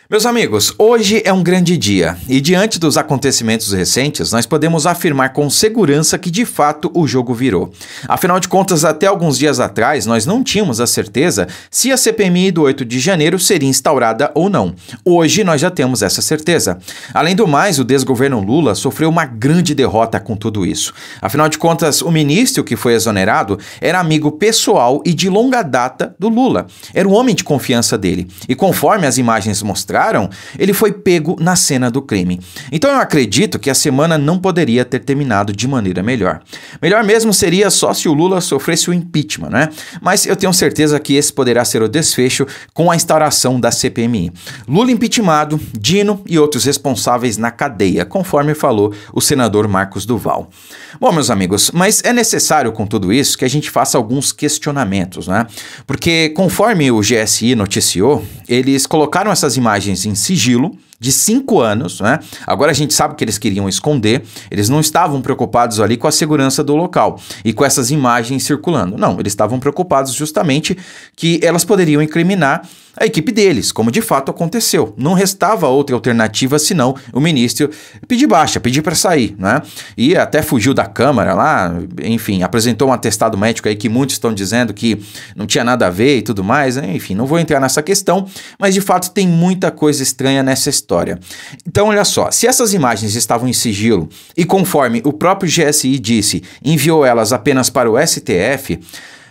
Meus amigos, hoje é um grande dia e diante dos acontecimentos recentes, nós podemos afirmar com segurança que de fato o jogo virou. Afinal de contas, até alguns dias atrás, nós não tínhamos a certeza se a CPMI do 8 de janeiro seria instaurada ou não. Hoje nós já temos essa certeza. Além do mais, o desgoverno Lula sofreu uma grande derrota com tudo isso. Afinal de contas, o ministro que foi exonerado era amigo pessoal e de longa data do Lula. Era o homem de confiança dele. E conforme as imagens mostraram, ele foi pego na cena do crime. Então eu acredito que a semana não poderia ter terminado de maneira melhor. Melhor mesmo seria só se o Lula sofresse o impeachment, né? Mas eu tenho certeza que esse poderá ser o desfecho com a instauração da CPMI. Lula impeachmentado, Dino e outros responsáveis na cadeia, conforme falou o senador Marcos Duval. Bom, meus amigos, mas é necessário com tudo isso que a gente faça alguns questionamentos, né? Porque conforme o GSI noticiou, eles colocaram essas imagens em sigilo de 5 anos, né? Agora a gente sabe que eles queriam esconder, eles não estavam preocupados ali com a segurança do local e com essas imagens circulando. Não, eles estavam preocupados justamente que elas poderiam incriminar a equipe deles, como de fato aconteceu. Não restava outra alternativa senão o ministro pedir baixa, pedir para sair, né? E até fugiu da Câmara lá, enfim, apresentou um atestado médico aí que muitos estão dizendo que não tinha nada a ver e tudo mais, né? Enfim, não vou entrar nessa questão, mas de fato tem muita coisa estranha nessa história. Então, olha só, se essas imagens estavam em sigilo e conforme o próprio GSI disse, enviou elas apenas para o STF,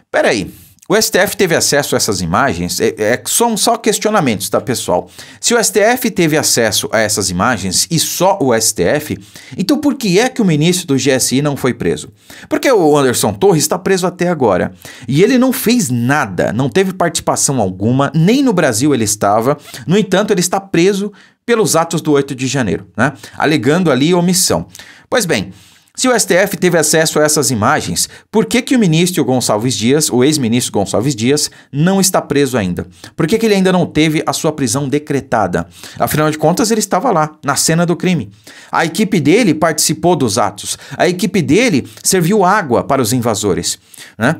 peraí, o STF teve acesso a essas imagens? São só questionamentos, tá, pessoal? Se o STF teve acesso a essas imagens e só o STF, então por que é que o ministro do GSI não foi preso? Porque o Anderson Torres está preso até agora. E ele não fez nada, não teve participação alguma, nem no Brasil ele estava. No entanto, ele está preso pelos atos do 8 de janeiro, né? Alegando ali omissão. Pois bem, se o STF teve acesso a essas imagens, por que o ministro Gonçalves Dias, o ex-ministro Gonçalves Dias, não está preso ainda? Por que ele ainda não teve a sua prisão decretada? Afinal de contas, ele estava lá, na cena do crime. A equipe dele participou dos atos. A equipe dele serviu água para os invasores, né?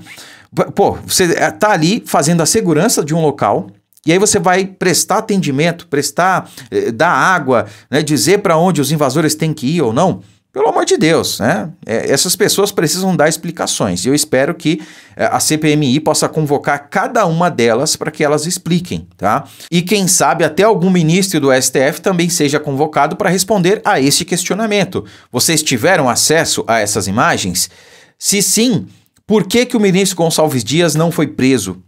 Pô, você está ali fazendo a segurança de um local. E aí você vai prestar atendimento, dar água, né, dizer para onde os invasores têm que ir ou não. Pelo amor de Deus, né? Essas pessoas precisam dar explicações. E eu espero que a CPMI possa convocar cada uma delas para que elas expliquem, tá? E quem sabe até algum ministro do STF também seja convocado para responder a este questionamento. Vocês tiveram acesso a essas imagens? Se sim, por que o ministro Gonçalves Dias não foi preso?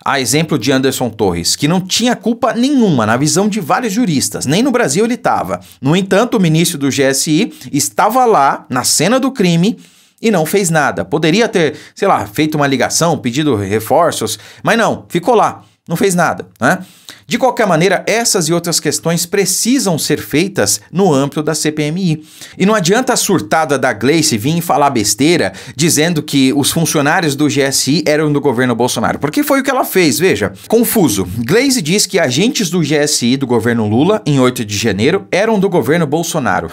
A exemplo de Anderson Torres, que não tinha culpa nenhuma na visão de vários juristas, nem no Brasil ele estava. No entanto, o ministro do GSI estava lá, na cena do crime, e não fez nada. Poderia ter, sei lá, feito uma ligação, pedido reforços, mas não, ficou lá, não fez nada, né? De qualquer maneira, essas e outras questões precisam ser feitas no âmbito da CPMI. E não adianta a surtada da Gleice vir e falar besteira dizendo que os funcionários do GSI eram do governo Bolsonaro. Porque foi o que ela fez, veja. Confuso. Gleice diz que agentes do GSI do governo Lula, em 8 de janeiro, eram do governo Bolsonaro.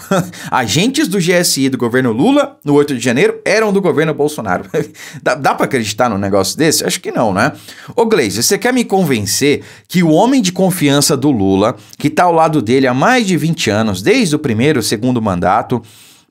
Agentes do GSI do governo Lula, no 8 de janeiro, eram do governo Bolsonaro. Dá pra acreditar num negócio desse? Acho que não, né? Ô Gleice, você quer me convencer que o homem de confiança do Lula, que está ao lado dele há mais de 20 anos, desde o primeiro e segundo mandato,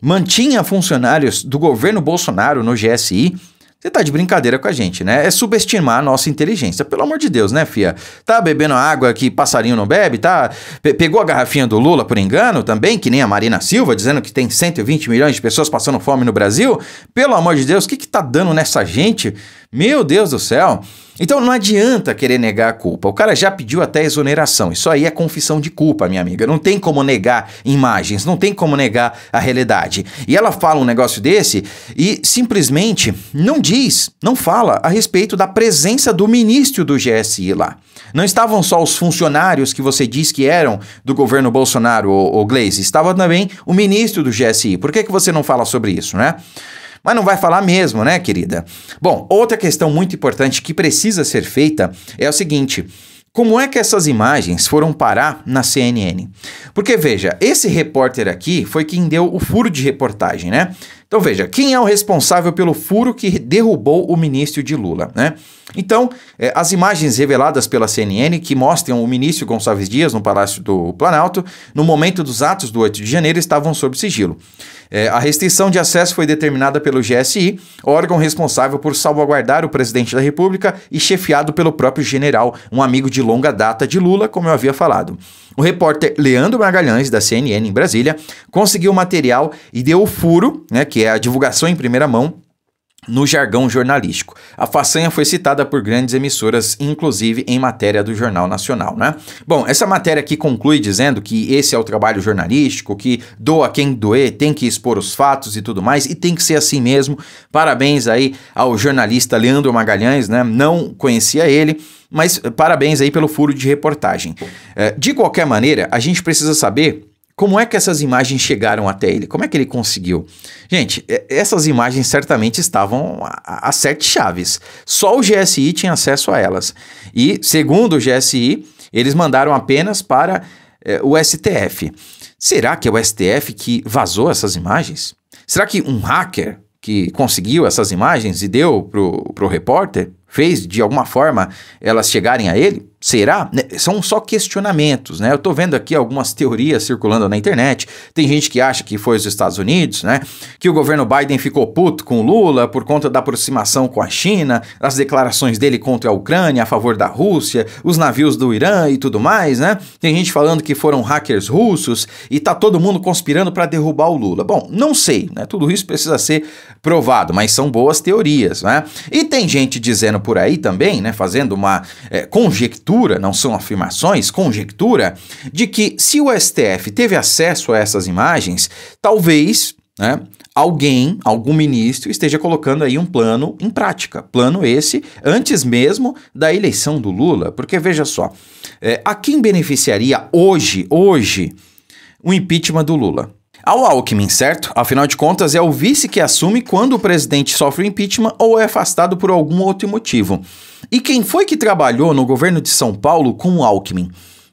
mantinha funcionários do governo Bolsonaro no GSI? Você tá de brincadeira com a gente, né? É subestimar a nossa inteligência. Pelo amor de Deus, né, fia? Tá bebendo água que passarinho não bebe? Tá? Pegou a garrafinha do Lula por engano também, que nem a Marina Silva, dizendo que tem 120 milhões de pessoas passando fome no Brasil? Pelo amor de Deus, o que tá dando nessa gente? Meu Deus do céu! Então não adianta querer negar a culpa. O cara já pediu até exoneração. Isso aí é confissão de culpa, minha amiga. Não tem como negar imagens, não tem como negar a realidade. E ela fala um negócio desse e simplesmente não diz, não fala a respeito da presença do ministro do GSI lá. Não estavam só os funcionários que você diz que eram do governo Bolsonaro, o Gleice. Estava também o ministro do GSI. Por que você não fala sobre isso, né? Mas não vai falar mesmo, né, querida? Bom, outra questão muito importante que precisa ser feita é o seguinte: como é que essas imagens foram parar na CNN? Porque, veja, esse repórter aqui foi quem deu o furo de reportagem, né? Então, veja, quem é o responsável pelo furo que derrubou o ministro de Lula, né? Então, as imagens reveladas pela CNN que mostram o ministro Gonçalves Dias no Palácio do Planalto, no momento dos atos do 8 de janeiro, estavam sob sigilo. A restrição de acesso foi determinada pelo GSI, órgão responsável por salvaguardar o presidente da República e chefiado pelo próprio general, um amigo de longa data de Lula, como eu havia falado. O repórter Leandro Magalhães, da CNN em Brasília, conseguiu o material e deu o furo, que é a divulgação em primeira mão, no jargão jornalístico. A façanha foi citada por grandes emissoras, inclusive em matéria do Jornal Nacional, né? Bom, essa matéria aqui conclui dizendo que esse é o trabalho jornalístico, que doa quem doer, tem que expor os fatos e tudo mais, e tem que ser assim mesmo. Parabéns aí ao jornalista Leandro Magalhães, né? Não conhecia ele, mas parabéns aí pelo furo de reportagem. De qualquer maneira, a gente precisa saber como é que essas imagens chegaram até ele? Como é que ele conseguiu? Gente, essas imagens certamente estavam a 7 chaves. Só o GSI tinha acesso a elas. E, segundo o GSI, eles mandaram apenas para o STF. Será que é o STF que vazou essas imagens? Será que um hacker que conseguiu essas imagens e deu pro repórter, fez de alguma forma elas chegarem a ele? Será? São só questionamentos, né? Eu tô vendo aqui algumas teorias circulando na internet. Tem gente que acha que foi os Estados Unidos, né? Que o governo Biden ficou puto com o Lula por conta da aproximação com a China, as declarações dele contra a Ucrânia, a favor da Rússia, os navios do Irã e tudo mais, né? Tem gente falando que foram hackers russos e tá todo mundo conspirando para derrubar o Lula. Bom, não sei, né? Tudo isso precisa ser provado, mas são boas teorias, né? E tem gente dizendo por aí também, né? Fazendo uma conjectura, não são afirmações, conjectura, de que se o STF teve acesso a essas imagens, talvez, né, algum ministro esteja colocando aí um plano em prática. Plano esse antes mesmo da eleição do Lula, porque veja só, a quem beneficiaria hoje o impeachment do Lula? Ao Alckmin, certo? Afinal de contas, é o vice que assume quando o presidente sofre o impeachment ou é afastado por algum outro motivo. E quem foi que trabalhou no governo de São Paulo com o Alckmin?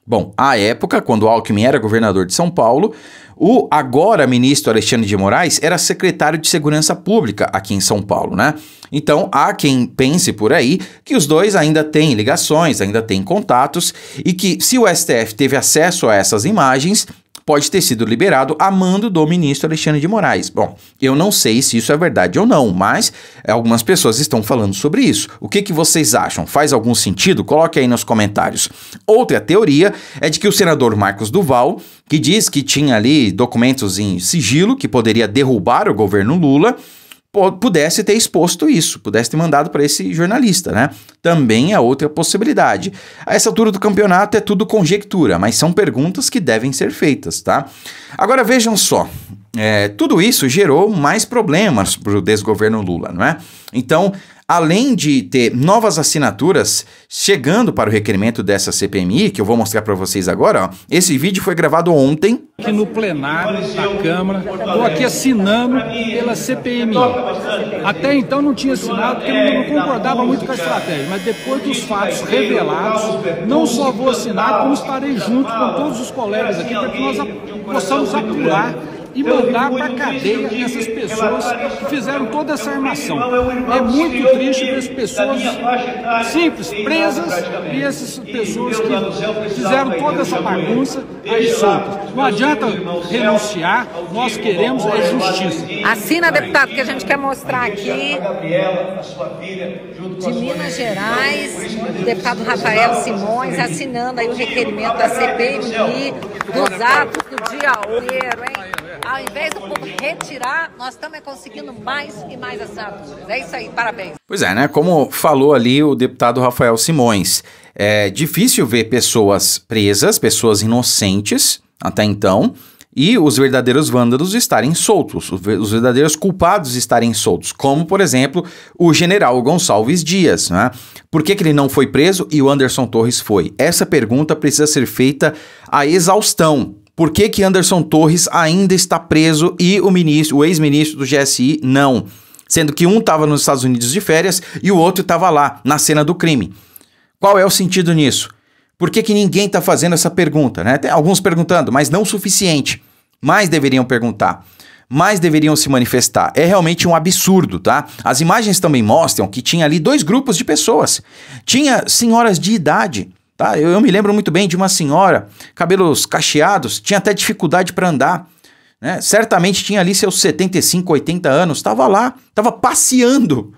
Bom, à época, quando o Alckmin era governador de São Paulo, o agora ministro Alexandre de Moraes era secretário de Segurança Pública aqui em São Paulo, né? Então, há quem pense por aí que os dois ainda têm ligações, ainda têm contatos e que se o STF teve acesso a essas imagens, pode ter sido liberado a mando do ministro Alexandre de Moraes. Bom, eu não sei se isso é verdade ou não, mas algumas pessoas estão falando sobre isso. O que vocês acham? Faz algum sentido? Coloque aí nos comentários. Outra teoria é de que o senador Marcos Duval, que diz que tinha ali documentos em sigilo que poderia derrubar o governo Lula, pudesse ter exposto isso, pudesse ter mandado para esse jornalista, né? Também é outra possibilidade. A essa altura do campeonato é tudo conjectura, mas são perguntas que devem ser feitas, tá? Agora vejam só, tudo isso gerou mais problemas para o desgoverno Lula, não é? Então, além de ter novas assinaturas chegando para o requerimento dessa CPMI, que eu vou mostrar para vocês agora, ó, esse vídeo foi gravado ontem. Aqui no plenário da Câmara, estou aqui assinando pela CPMI. Até então não tinha assinado porque eu não concordava muito com a estratégia, mas depois dos fatos revelados, não só vou assinar, como estarei junto com todos os colegas aqui para que nós possamos apurar e mandar para a cadeia essas pessoas que fizeram toda essa armação. É muito triste ver as pessoas simples, presas, e essas pessoas que fizeram toda essa bagunça aí soltas. Não adianta renunciar, nós queremos é justiça. Assina, deputado, que a gente quer mostrar aqui de Minas Gerais, o deputado Rafael Simões assinando aí o requerimento da CPMI dos atos do dia 8, hein? Ao invés do povo retirar, nós estamos conseguindo mais e mais assinaturas. É isso aí, parabéns. Pois é, né? Como falou ali o deputado Rafael Simões, é difícil ver pessoas presas, pessoas inocentes até então, e os verdadeiros vândalos estarem soltos, os verdadeiros culpados estarem soltos, como, por exemplo, o general Gonçalves Dias, né? Por que ele não foi preso e o Anderson Torres foi? Essa pergunta precisa ser feita à exaustão. Por que Anderson Torres ainda está preso e o ex-ministro do GSI não? Sendo que um estava nos Estados Unidos de férias e o outro estava lá, na cena do crime. Qual é o sentido nisso? Por que ninguém está fazendo essa pergunta, né? Tem alguns perguntando, mas não o suficiente. Mais deveriam perguntar. mais deveriam se manifestar. É realmente um absurdo, tá? As imagens também mostram que tinha ali 2 grupos de pessoas. Tinha senhoras de idade, tá? Eu me lembro muito bem de uma senhora, cabelos cacheados, tinha até dificuldade para andar, né? Certamente tinha ali seus 75, 80 anos, estava lá, estava passeando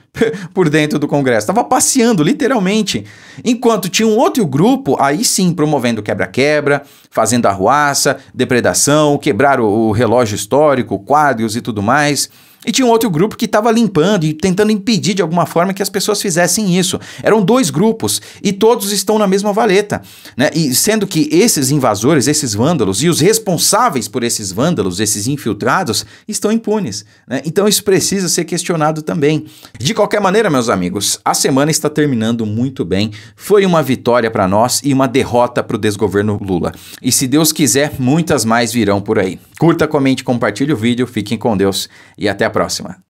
por dentro do Congresso, estava passeando, literalmente. Enquanto tinha um outro grupo, aí sim, promovendo quebra-quebra, fazendo arruaça, depredação, quebrar o relógio histórico, quadros e tudo mais. E tinha um outro grupo que estava limpando e tentando impedir de alguma forma que as pessoas fizessem isso. Eram 2 grupos e todos estão na mesma valeta, né? E sendo que esses invasores, esses vândalos e os responsáveis por esses vândalos, esses infiltrados, estão impunes, né? Então isso precisa ser questionado também. De qualquer maneira, meus amigos, a semana está terminando muito bem. Foi uma vitória para nós e uma derrota para o desgoverno Lula. E se Deus quiser, muitas mais virão por aí. Curta, comente, compartilhe o vídeo, fiquem com Deus e até a próxima.